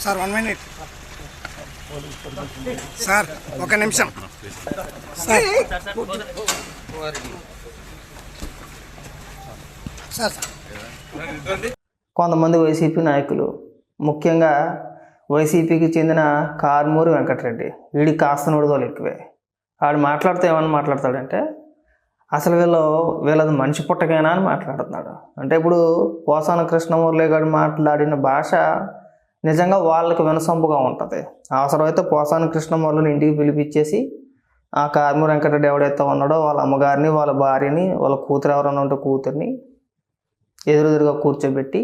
Sir 1 minute sir, ఒక నిమిషం sir. కొంతమంది వైసీపీ నాయకులు, ముఖ్యంగా వైసీపీకి చెందిన కారుమూరి వెంకటరెడ్డి, వీడికి కాస్త నోడుదోలు ఎక్కువే. వాడు మాట్లాడితే ఏమని మాట్లాడతాడంటే అసలు వీళ్ళది మనిషి పుట్టకైనా అని మాట్లాడుతున్నాడు. అంటే ఇప్పుడు పోసాన కృష్ణమురళి గారు మాట్లాడిన భాష నిజంగా వాళ్ళకి వినసొంపుగా ఉంటుంది. అవసరమైతే పోసాన కృష్ణమురళిని ఇంటికి పిలిపించేసి ఆ కారుమూరి వెంకటరెడ్డి ఎవడైతే ఉన్నాడో వాళ్ళ అమ్మగారిని, వాళ్ళ భార్యని, వాళ్ళ కూతురు ఎవరైనా ఉంటే కూతుర్ని ఎదురుగా కూర్చోబెట్టి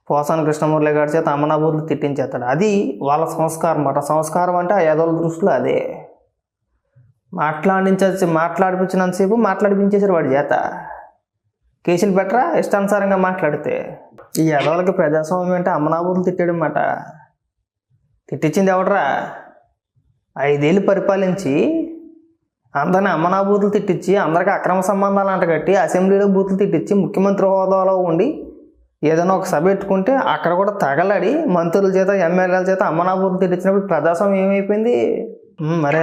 పోసాన కృష్ణమురళి గారి చేత అమ్మనాబూర్లు తిట్టించేస్తాడు. అది వాళ్ళ సంస్కారం అన్నమాట. సంస్కారం అంటే ఆ యాదవుల దృష్టిలో అదే. మాట్లాడిపించినంతసేపు మాట్లాడిపించేసారు వాడి చేత. కేసులు పెట్టరా ఇష్టానుసారంగా మాట్లాడితే. ఈ యాదవులకి ప్రజాస్వామ్యం అంటే అమ్మనాబూర్లు తిట్టాడు అన్నమాట. తిట్టించింది ఎవడరా? 5 ఏళ్ళు పరిపాలించి అందరిని అమ్మనాబూతులు తిట్టించి, అందరికీ అక్రమ సంబంధాలు అంటగట్టి, అసెంబ్లీలో బూతులు తిట్టించి, ముఖ్యమంత్రి హోదాలో ఉండి ఏదైనా ఒక సభ పెట్టుకుంటే అక్కడ కూడా తగలడి మంత్రుల చేత, ఎమ్మెల్యేల చేత అమ్మనాబూతులు తిట్టించినప్పుడు ప్రజాస్వామ్యం ఏమైపోయింది? మరే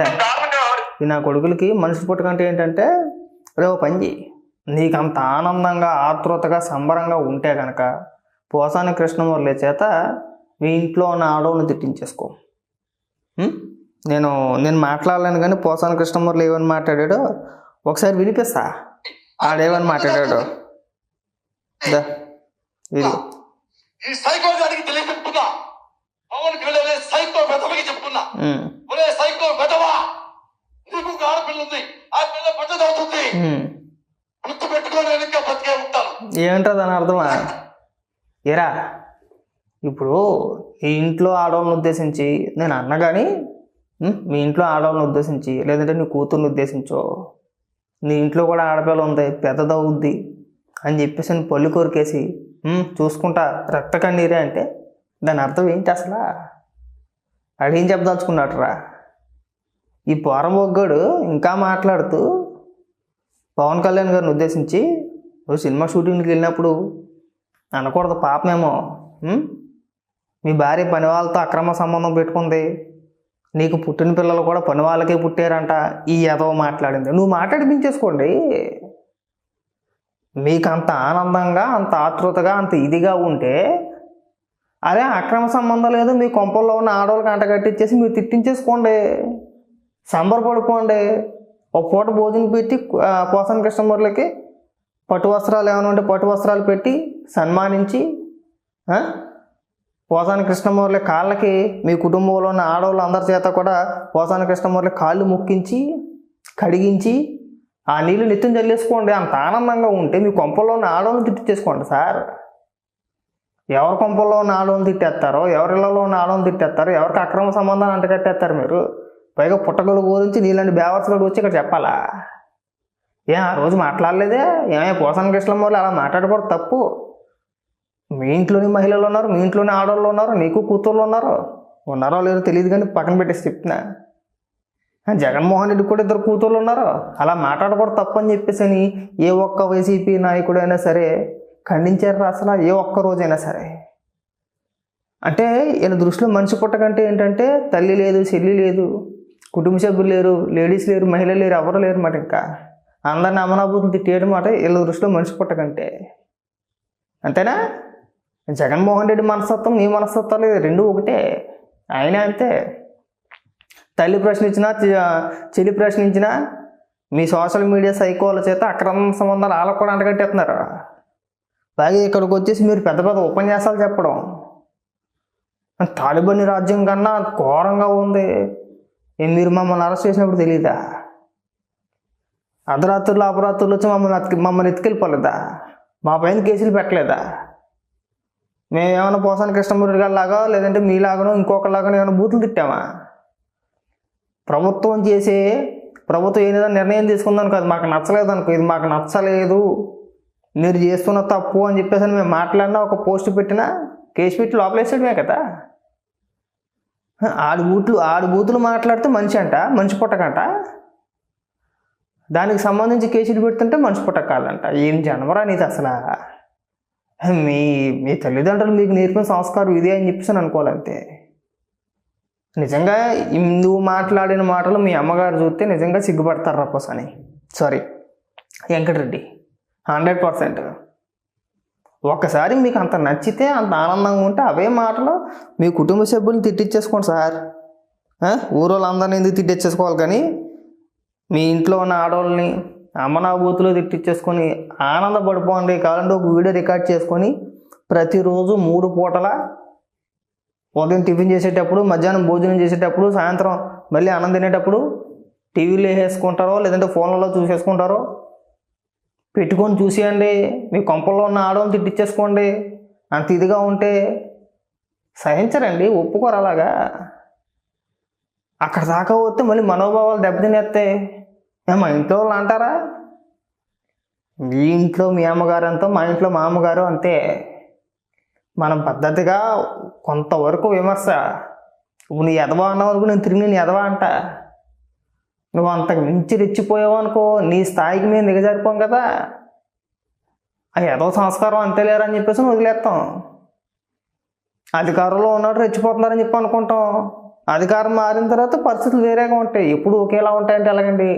ఈ నా కొడుకులకి మనిషి పుట్టకంటే ఏంటంటే, రేపు పని చేయి, నీకు అంత ఆనందంగా, ఆతృతగా, సంబరంగా ఉంటే కనుక పోసాని కృష్ణమురళి చేత మీ ఇంట్లో ఉన్న ఆడవాళ్ళని తిట్టించేసుకో. నేను మాట్లాడలేను కానీ పోసాని కృష్ణమురళి ఏమని మాట్లాడాడో ఒకసారి వినిపిస్తా. ఆడేమని మాట్లాడాడు ఏమంటారు దాని అర్థమా? ఏరా, ఇప్పుడు ఈ ఇంట్లో ఆడవాళ్ళని ఉద్దేశించి నేను అన్న కానీ మీ ఇంట్లో ఆడవాళ్ళని ఉద్దేశించి, లేదంటే నీ కూతుర్ని ఉద్దేశించో, నీ ఇంట్లో కూడా ఆడపిల్ల ఉంది, పెద్దదవుద్ది అని చెప్పేసి నేను పళ్ళు కొరికేసి చూసుకుంటా రక్త కన్నీరే అంటే దాని అర్థం ఏంటి అసలు? అడిగేం చెప్పదలుచుకున్నాడురా? ఈ పోరమొగ్గాడు ఇంకా మాట్లాడుతూ పవన్ కళ్యాణ్ గారిని ఉద్దేశించి, సినిమా షూటింగ్కి వెళ్ళినప్పుడు అనకూడదు పాపమేమో, మీ భార్య పని వాళ్ళతో అక్రమ సంబంధం పెట్టుకుంది, నీకు పుట్టిన పిల్లలు కూడా పని వాళ్ళకే పుట్టారంట, ఈ ఎదవ మాట్లాడింది. నువ్వు మాట్లాడిపించేసుకోండి. మీకు అంత ఆనందంగా, అంత ఆతృతగా, అంత ఇదిగా ఉంటే అదే అక్రమ సంబంధం లేదు, మీ కొంపల్లో ఉన్న ఆడవాళ్ళకి అంటగట్టించేసి మీరు తిట్టించేసుకోండి, సంబరపడిపోండి. ఒక పూట భోజనం పెట్టి పోసాని కృష్ణమురళికి పట్టు వస్త్రాలు ఏమైనా ఉంటే పట్టు వస్త్రాలు పెట్టి సన్మానించి, పోసాని కృష్ణమురళి కాళ్ళకి మీ కుటుంబంలో ఉన్న ఆడవాళ్ళు అందరి చేత కూడా పోసాని కృష్ణమురళి కాళ్ళు ముక్కించి కడిగించి ఆ నీళ్ళు నెత్తిన చల్లేసుకోండి. అంత ఆనందంగా ఉంటే మీ కొంపల్లో ఉన్న ఆడవాళ్ళని తిట్టించేసుకోండి సార్. ఎవరి కొంపల్లో ఉన్న ఆడవాళ్ళని తిట్టేస్తారో, ఎవరిళ్ళలో ఉన్న ఆడవాళ్ళని తిట్టేస్తారో, ఎవరికి అక్రమ సంబంధాలు అంటగట్టేస్తారు మీరు. పైగా పుట్టగొలు గురించి నీళ్ళని బేవర్సగడు వచ్చి ఇక్కడ చెప్పాలా? ఆ రోజు మాట్లాడలేదే? పోసాని కృష్ణమురళి అలా మాట్లాడకూడదు, తప్పు. మీ ఇంట్లోని మహిళలు ఉన్నారు, మీ ఇంట్లోనే ఆడవాళ్ళు ఉన్నారు, నీకు కూతుర్లు ఉన్నారో లేదో తెలియదు కానీ పక్కన పెట్టేసి చెప్తున్నా. జగన్మోహన్ రెడ్డి కూడా 2 కూతుర్లు ఉన్నారు. అలా మాట్లాడకూడదు, తప్పు అని చెప్పేసి అని ఏ ఒక్క వైసీపీ నాయకుడైనా సరే ఖండించారు అసలు? ఏ ఒక్క రోజైనా సరే? అంటే వీళ్ళ దృష్టిలో మనిషి పుట్టకంటే ఏంటంటే తల్లి లేదు, చెల్లి లేదు, కుటుంబ సభ్యులు లేరు, లేడీస్ లేరు, మహిళలు లేరు, ఎవరు లేరు మాట. ఇంకా అందరిని అమనాభూతులు తిట్టేయడం మాట వీళ్ళ దృష్టిలో మనిషి పుట్టకంటే. అంతేనా? జగన్మోహన్ రెడ్డి మనస్తత్వం, నీ మనస్తత్వం లేదు, 2 ఒకటే. ఆయన అంతే. తల్లి ప్రశ్నించినా, చెల్లి ప్రశ్నించినా మీ సోషల్ మీడియా సైకోల చేత అక్రమ సంబంధాలు వాళ్ళకు కూడా అంటగట్టేస్తున్నారు. పైగా ఇక్కడికి వచ్చేసి మీరు పెద్ద పెద్ద ఉపన్యాసాలు చెప్పడం, తాలిబాన్ రాజ్యం కన్నా ఘోరంగా ఉంది. మీరు మమ్మల్ని అరెస్ట్ చేసినప్పుడు తెలియదా? అర్ధరాత్రులు అపరాత్రులు వచ్చి మమ్మల్ని ఎత్తుకెళ్ళిపోలేదా? మా పైన కేసులు పెట్టలేదా? మేమేమైనా పోసాని కృష్ణమూర్తి గారి లాగా లేదంటే మీలాగానో ఇంకొకలాగానో ఏమైనా బూతులు తిట్టామా? ప్రభుత్వం ఏదైనా నిర్ణయం తీసుకుందాను కాదు, మాకు నచ్చలేదు అనుకో, ఇది మాకు నచ్చలేదు, మీరు చేస్తున్న తప్పు అని చెప్పేసి మేము మాట్లాడినా, ఒక పోస్ట్ పెట్టినా కేసు పెట్టి లోపలేసాడమే కదా. ఆడు బూతులు మాట్లాడితే మనిషి పుట్టకంట, దానికి సంబంధించి కేసులు పెడుతుంటే మనిషి పుట్టకాలంట. ఏం జన్మరా నీది అసలు? మీ తల్లిదండ్రులు మీకు నేర్పిన సంస్కారం ఇదే అని చెప్పేసి అనుకోవాలంతే. నిజంగా నువ్వు మాట్లాడిన మాటలు మీ అమ్మగారు చూస్తే నిజంగా సిగ్గుపడతారు రప్పసని. సారీ వెంకటరెడ్డి, 100%. ఒక్కసారి మీకు అంత నచ్చితే, అంత ఆనందంగా ఉంటే అవే మాటలు మీ కుటుంబ సభ్యులను తిట్టించేసుకోండి సార్. ఊరోళ్ళందరినీ ఎందుకు తిట్టించేసుకోవాలి? కానీ మీ ఇంట్లో ఉన్న ఆడవాళ్ళని అమ్మనాభూతులు తిట్టించేసుకొని ఆనందపడిపోండి. కావాలంటే ఒక వీడియో రికార్డ్ చేసుకొని ప్రతిరోజు 3 పూటల, ఉదయం టిఫిన్ చేసేటప్పుడు, మధ్యాహ్నం భోజనం చేసేటప్పుడు, సాయంత్రం మళ్ళీ అన్నం తినేటప్పుడు టీవీలో వేసేసుకుంటారో లేదంటే ఫోన్లలో చూసేసుకుంటారో పెట్టుకొని చూసేయండి. మీ కొంపల్లో ఉన్న ఆడవాళ్ళని తిట్టించేసుకోండి. అంత ఇదిగా ఉంటే సహించరండి, ఒప్పుకోరు. అలాగా అక్కడ దాకా వస్తే మళ్ళీ మనోభావాలు దెబ్బతినేస్తాయి. మా ఇంట్లో వాళ్ళు అంటారా, మీ ఇంట్లో మీ అమ్మగారు అంతా, మా ఇంట్లో మా అమ్మగారు అంతే. మనం పద్ధతిగా కొంతవరకు విమర్శ. ఇప్పుడు నీ ఎదవా అన్నావు అనుకో, నేను తిరిగి నేను ఎదవా అంట. నువ్వు అంతకు మించి రెచ్చిపోయావు అనుకో, నీ స్థాయికి మేము దిగజారిపోం కదా. ఆ ఎదవ సంస్కారం అంతే లేరని చెప్పేసి వదిలేస్తాం. అధికారంలో ఉన్నట్టు రెచ్చిపోతున్నారని చెప్పి అనుకుంటాం. అధికారం మారిన తర్వాత పరిస్థితులు వేరేగా ఉంటాయి. ఎప్పుడు ఒకేలా ఉంటాయంటే ఎలాగండి?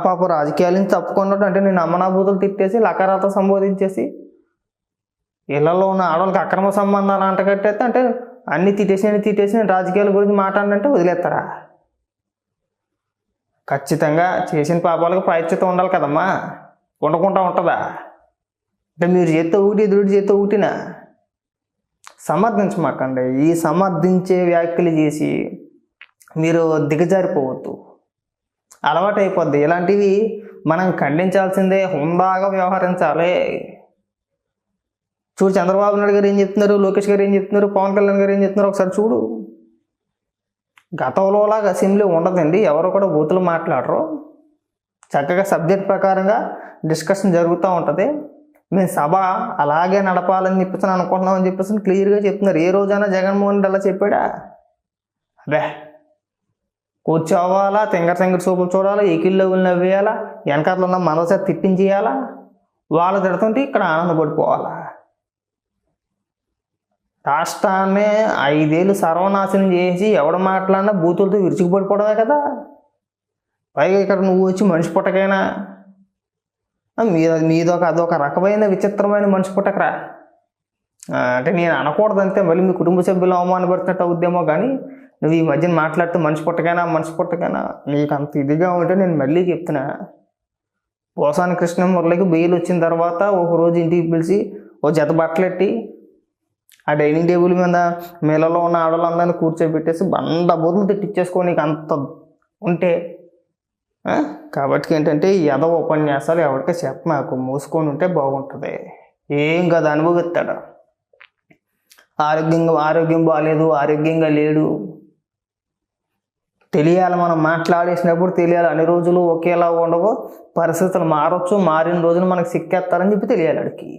పాప రాజకీయాల నుంచి తప్పుకున్నట్టు అంటే నేను అమ్మనాభూతులు తిట్టేసి లకారాలతో సంబోధించేసి ఇళ్లలో ఉన్న ఆడవాళ్ళకి అక్రమ సంబంధాలు అంటగట్టేస్తే, అంటే అన్ని తిట్టేసి నేను రాజకీయాల గురించి మాట్లాడినంటే వదిలేస్తారా? ఖచ్చితంగా చేసిన పాపాలకు ప్రాయశ్చిత్తం ఉండాలి కదమ్మా. ఉండకుండా ఉంటుందా? అంటే మీరు చేత్తో ఒకటి, ఎదురు చేత్తో ఒకటినా? సమర్థించమాకండి. ఈ సమర్థించే వ్యాఖ్యలు చేసి మీరు దిగజారిపోవద్దు, అలవాటు అయిపోద్ది. ఇలాంటివి మనం ఖండించాల్సిందే, హుందాగా వ్యవహరించాలి. చూడు, చంద్రబాబు నాయుడు గారు ఏం చెప్తున్నారు, లోకేష్ గారు ఏం చెప్తున్నారు, పవన్ కళ్యాణ్ గారు ఏం చెప్తున్నారు ఒకసారి చూడు. గతంలోలాగా అసెంబ్లీ ఉండదండి, ఎవరు కూడా బూతులు మాట్లాడరు. చక్కగా సబ్జెక్ట్ ప్రకారంగా డిస్కషన్ జరుగుతూ ఉంటుంది. మేము సభ అలాగే నడపాలని చెప్పేసి అనుకుంటున్నామని చెప్పేసి క్లియర్గా చెప్తున్నారు. ఏ రోజైనా జగన్మోహన్ రెడ్డి అలా చెప్పాడా? అదే కూర్చోవాలా, తెంగర చూపులు చూడాలా, ఎకిల్లో నవ్వేయాలా, వెనకాతలు ఉన్న మనసే తిట్టించేయాలా, వాళ్ళు తిడుతుంటే ఇక్కడ ఆనందపడిపోవాలా. రాష్ట్రాన్ని 5 ఏళ్ళు సర్వనాశనం చేసి ఎవడు మాట్లాడినా బూతులతో విరుచుకుపడిపోవడమే కదా. పైగా ఇక్కడ నువ్వు వచ్చి మనిషి పుట్టకైనా అదొక రకమైన విచిత్రమైన మనిషి పుట్టకరా. అంటే నేను అనకూడదంతే, మళ్ళీ మీ కుటుంబ సభ్యులు అవమానపడుతున్నట్టు అవుద్దేమో. కానీ నువ్వు ఈ మధ్యన మాట్లాడుతూ మనిషి పుట్టకైనా నీకు అంత ఇదిగా ఉంటే నేను మళ్ళీ చెప్తున్నా, పోసాని కృష్ణమురళికి బెయిల్ వచ్చిన తర్వాత ఒకరోజు ఇంటికి పిలిచి ఓ జత బట్టలెట్టి ఆ డైనింగ్ టేబుల్ మీద మేళలో ఉన్న ఆడవాళ్ళందరినీ కూర్చోబెట్టేసి బండ బూతులు తిట్టించేసుకో నీకు అంత ఉంటే. కాబట్టి ఏంటంటే ఈ ఎదవ ఉపన్యాసాలు ఎవరికీ చెప్పమాకు, మూసుకొని ఉంటే బాగుంటుంది. ఏం కాదు, అనుభవిస్తాడు. ఆరోగ్యం బాగాలేదు, ఆరోగ్యంగా లేడు తెలియాలి. మనం మాట్లాడేసినప్పుడు తెలియాలి. అన్ని రోజులు ఒకేలా ఉండవు, పరిస్థితులు మారచ్చు, మారిన రోజులు మనకు సిక్కేస్తారని చెప్పి తెలియాలి వాడికి.